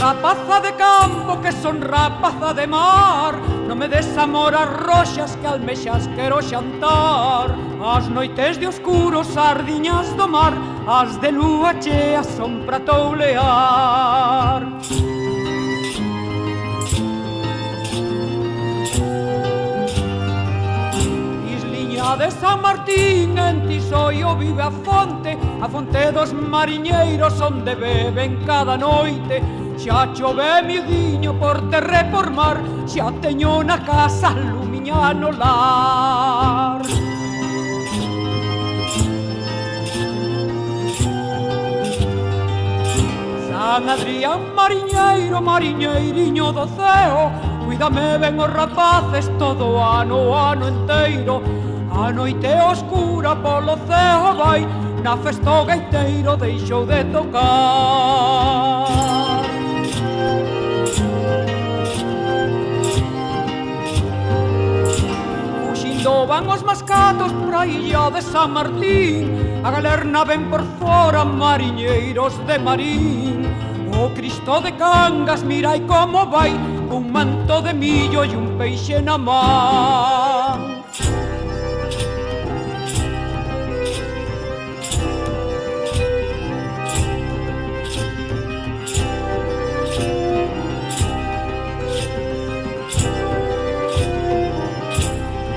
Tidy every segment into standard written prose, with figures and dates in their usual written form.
rapaza de campo que son rapaza de mar. Non me des amor as roxas que almexas quero xantar. As noites de oscuros sardiñas do mar, as de lúa chea son pra toulear. Isliña de San Martín, en Tisoio vive a fonte dos mariñeiros onde beben cada noite. Xa chove miudiño por terra e por mar, xa teño na casa lumiña no lar. San Adrián mariñeiro, mariñeiriño do ceo, cuídame ben os rapaces todo o ano enteiro. A noite oscura polo ceo vai, na festa o gaiteiro deixou de tocar. Fuxindo van os mascatos pra illa de San Martín, a galerna ven por fora mariñeiros de Marín. O Cristo de Cangas, mirai como vai, un manto de millo e un peixe na man.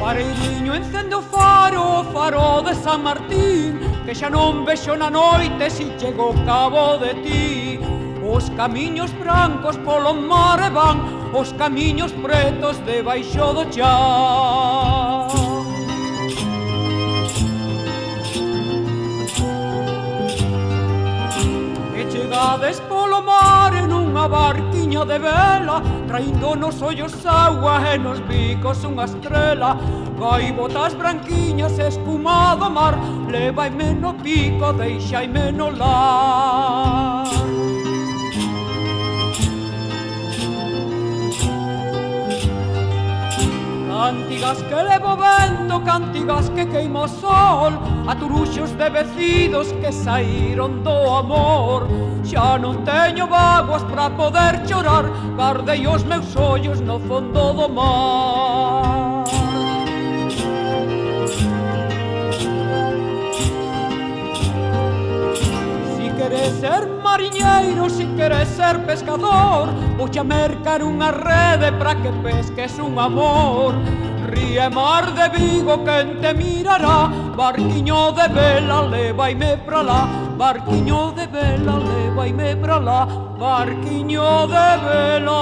Pareiriño encende o faro de San Martín, que xa non vexo na noite si chego ao cabo de ti. Os camiños brancos polo mar van, os camiños pretos debaixo do chan. E chegades polo mar en unha barquiña de vela, traindo nos ollos agua e nos bicos unha estrela. Gaivotas branquiñas, espuma do mar, levaime no pico, deixaime no lar. Cantigas que levo vento, cantigas que queimo o sol, a turuxos de vecidos que saíron do amor. Xa non teño vaguas pra poder chorar, guardei os meus ollos no fondo do mar. Queres ser mariñeiro, si queres ser pescador, vouche mercar unha rede pra que pesques un amor. Ríe mar de Vigo, quen te mirará, barquiño de vela, levaime pra lá. Barquiño de vela, levaime pra lá. Barquiño de vela.